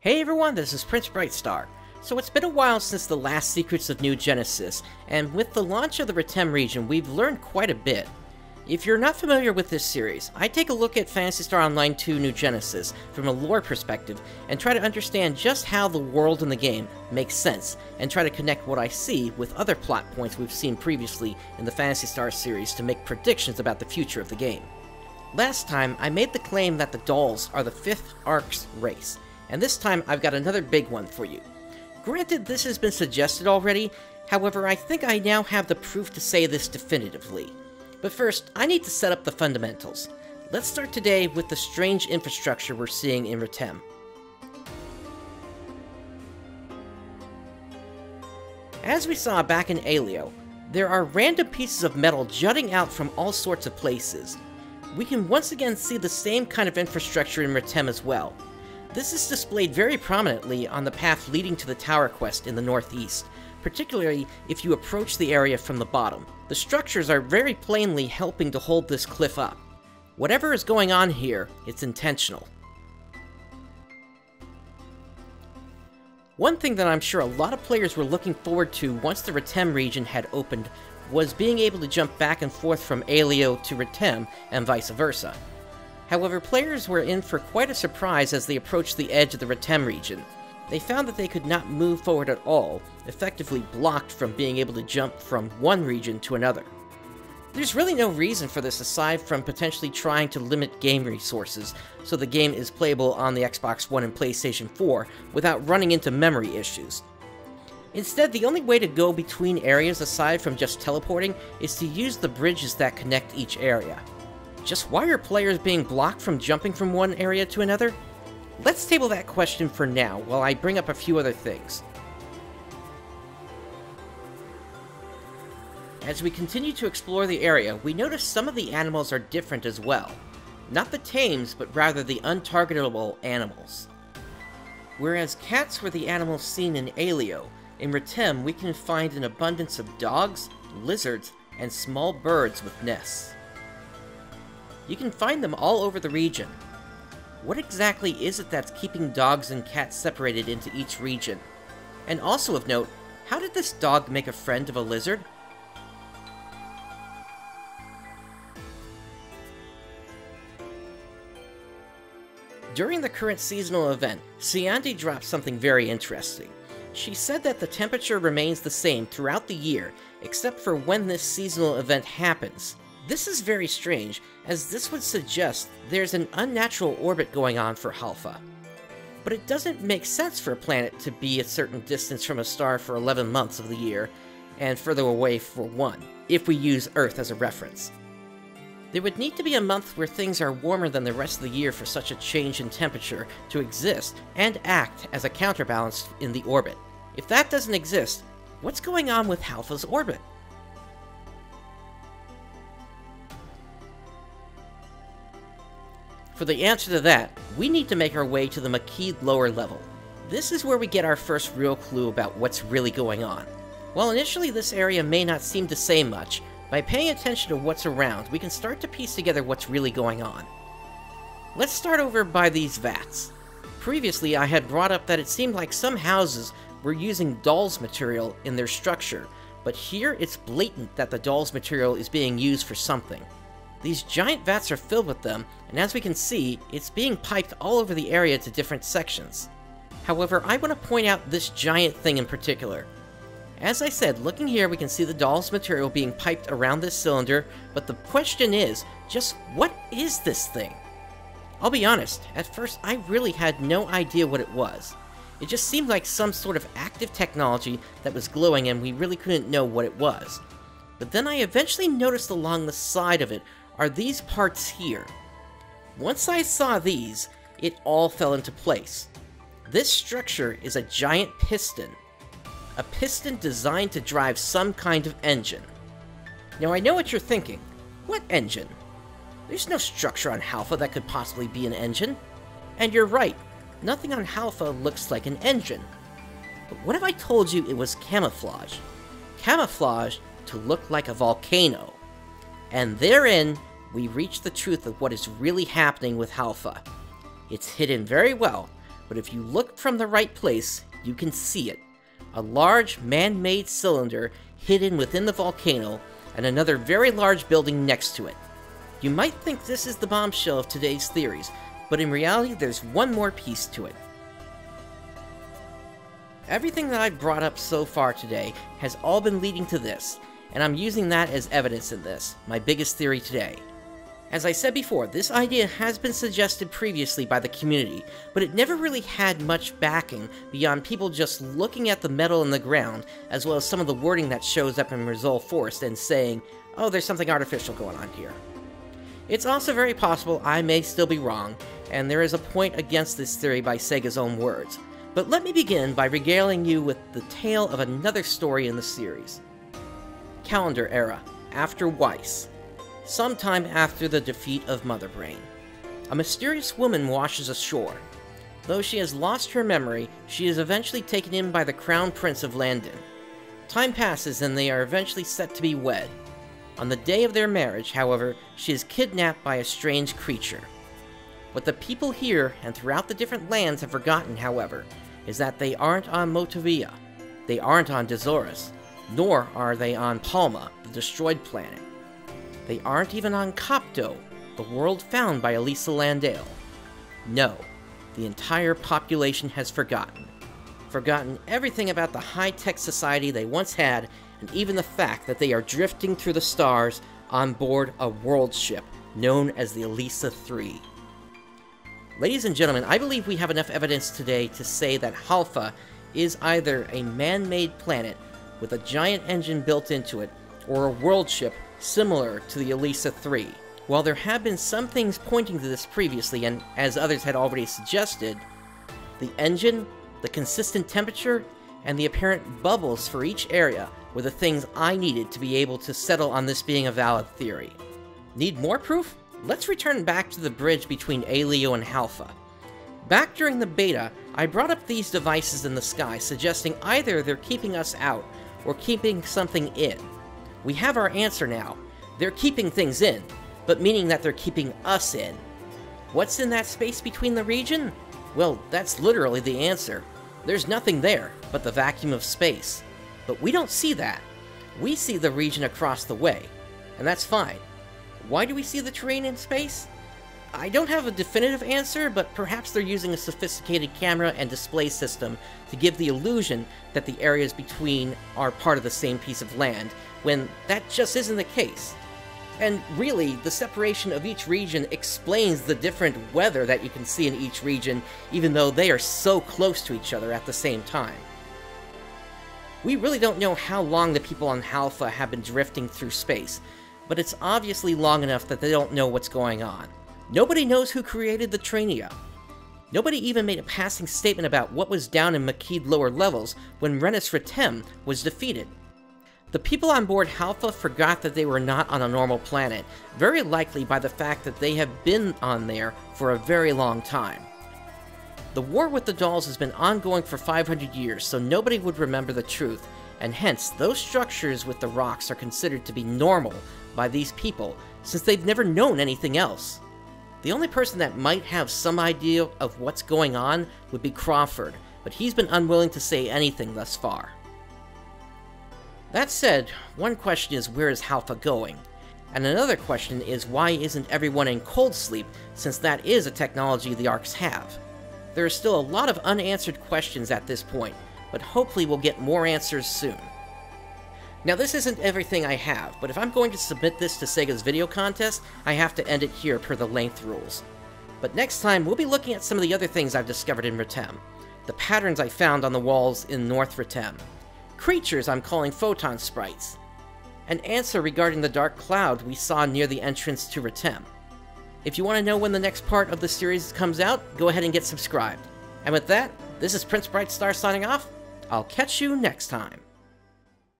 Hey everyone, this is PrinceBrightstar. So it's been a while since the last Secrets of New Genesis, and with the launch of the Retem region, we've learned quite a bit. If you're not familiar with this series, I take a look at Phantasy Star Online 2 New Genesis from a lore perspective, and try to understand just how the world in the game makes sense, and try to connect what I see with other plot points we've seen previously in the Phantasy Star series to make predictions about the future of the game. Last time, I made the claim that the dolls are the 5th Ark's race, and this time I've got another big one for you. Granted, this has been suggested already, however I think I now have the proof to say this definitively. But first, I need to set up the fundamentals. Let's start today with the strange infrastructure we're seeing in Retem. As we saw back in Aleo, there are random pieces of metal jutting out from all sorts of places. We can once again see the same kind of infrastructure in Retem as well. This is displayed very prominently on the path leading to the Tower Quest in the northeast, particularly if you approach the area from the bottom. The structures are very plainly helping to hold this cliff up. Whatever is going on here, it's intentional. One thing that I'm sure a lot of players were looking forward to once the Retem region had opened was being able to jump back and forth from Aleo to Retem and vice versa. However, players were in for quite a surprise as they approached the edge of the Retem region. They found that they could not move forward at all, effectively blocked from being able to jump from one region to another. There's really no reason for this aside from potentially trying to limit game resources, so the game is playable on the Xbox One and PlayStation 4 without running into memory issues. Instead, the only way to go between areas aside from just teleporting is to use the bridges that connect each area. Just why are players being blocked from jumping from one area to another? Let's table that question for now, while I bring up a few other things. As we continue to explore the area, we notice some of the animals are different as well. Not the tames, but rather the untargetable animals. Whereas cats were the animals seen in Aleo, in Retem we can find an abundance of dogs, lizards, and small birds with nests. You can find them all over the region. What exactly is it that's keeping dogs and cats separated into each region? And also of note, how did this dog make a friend of a lizard? During the current seasonal event, Siandi dropped something very interesting. She said that the temperature remains the same throughout the year, except for when this seasonal event happens. This is very strange, as this would suggest there's an unnatural orbit going on for Halpha. But it doesn't make sense for a planet to be a certain distance from a star for 11 months of the year, and further away for one, if we use Earth as a reference. There would need to be a month where things are warmer than the rest of the year for such a change in temperature to exist and act as a counterbalance in the orbit. If that doesn't exist, what's going on with Halpha's orbit? For the answer to that, we need to make our way to the Makid lower level. This is where we get our first real clue about what's really going on. While initially this area may not seem to say much, by paying attention to what's around, we can start to piece together what's really going on. Let's start over by these vats. Previously, I had brought up that it seemed like some houses were using dolls material in their structure, but here it's blatant that the dolls material is being used for something. These giant vats are filled with them, and as we can see, it's being piped all over the area to different sections. However, I want to point out this giant thing in particular. As I said, looking here we can see the doll's material being piped around this cylinder, but the question is, just what is this thing? I'll be honest, at first I really had no idea what it was. It just seemed like some sort of active technology that was glowing and we really couldn't know what it was. But then I eventually noticed along the side of it are these parts here. Once I saw these, it all fell into place. This structure is a giant piston. A piston designed to drive some kind of engine. Now I know what you're thinking. What engine? There's no structure on Halpha that could possibly be an engine. And you're right, nothing on Halpha looks like an engine. But what if I told you it was camouflage? Camouflage to look like a volcano. And therein, we reach the truth of what is really happening with Halpha. It's hidden very well, but if you look from the right place, you can see it. A large man-made cylinder hidden within the volcano, and another very large building next to it. You might think this is the bombshell of today's theories, but in reality there's one more piece to it. Everything that I've brought up so far today has all been leading to this, and I'm using that as evidence in this, my biggest theory today. As I said before, this idea has been suggested previously by the community, but it never really had much backing beyond people just looking at the metal in the ground, as well as some of the wording that shows up in Resolve Forest and saying, oh, there's something artificial going on here. It's also very possible I may still be wrong, and there is a point against this theory by Sega's own words. But let me begin by regaling you with the tale of another story in the series. Calendar era, after Weiss. Sometime after the defeat of Mother Brain, a mysterious woman washes ashore. Though she has lost her memory, she is eventually taken in by the Crown Prince of Landon. Time passes and they are eventually set to be wed. On the day of their marriage, however, she is kidnapped by a strange creature. What the people here and throughout the different lands have forgotten, however, is that they aren't on Motovia, they aren't on Dezoris, nor are they on Palma, the destroyed planet. They aren't even on Copto, the world found by Elisa Landale. No, the entire population has forgotten. Forgotten everything about the high-tech society they once had, and even the fact that they are drifting through the stars on board a world ship known as the Elisa III. Ladies and gentlemen, I believe we have enough evidence today to say that Halpha is either a man-made planet with a giant engine built into it, or a world ship similar to the Elisa III. While there have been some things pointing to this previously, and as others had already suggested, the engine, the consistent temperature, and the apparent bubbles for each area were the things I needed to be able to settle on this being a valid theory. Need more proof? Let's return back to the bridge between Aleo and Halpha. Back during the beta, I brought up these devices in the sky, suggesting either they're keeping us out, or keeping something in. We have our answer now. They're keeping things in, but meaning that they're keeping us in. What's in that space between the region? Well, that's literally the answer. There's nothing there but the vacuum of space. But we don't see that. We see the region across the way, and that's fine. Why do we see the terrain in space? I don't have a definitive answer, but perhaps they're using a sophisticated camera and display system to give the illusion that the areas between are part of the same piece of land, when that just isn't the case. And really, the separation of each region explains the different weather that you can see in each region, even though they are so close to each other at the same time. We really don't know how long the people on Halpha have been drifting through space, but it's obviously long enough that they don't know what's going on. Nobody knows who created the Trania. Nobody even made a passing statement about what was down in Makid lower levels when Retem was defeated. The people on board Halpha forgot that they were not on a normal planet, very likely by the fact that they have been on there for a very long time. The war with the dolls has been ongoing for 500 years, so nobody would remember the truth, and hence those structures with the rocks are considered to be normal by these people, since they've never known anything else. The only person that might have some idea of what's going on would be Crawford, but he's been unwilling to say anything thus far. That said, one question is, where is Halpha going? And another question is, why isn't everyone in cold sleep, since that is a technology the Arks have? There are still a lot of unanswered questions at this point, but hopefully we'll get more answers soon. Now this isn't everything I have, but if I'm going to submit this to Sega's video contest, I have to end it here per the length rules. But next time, we'll be looking at some of the other things I've discovered in Retem. The patterns I found on the walls in North Retem. Creatures I'm calling photon sprites. An answer regarding the dark cloud we saw near the entrance to Retem. If you want to know when the next part of the series comes out, go ahead and get subscribed. And with that, this is PrinceBrightstar signing off. I'll catch you next time.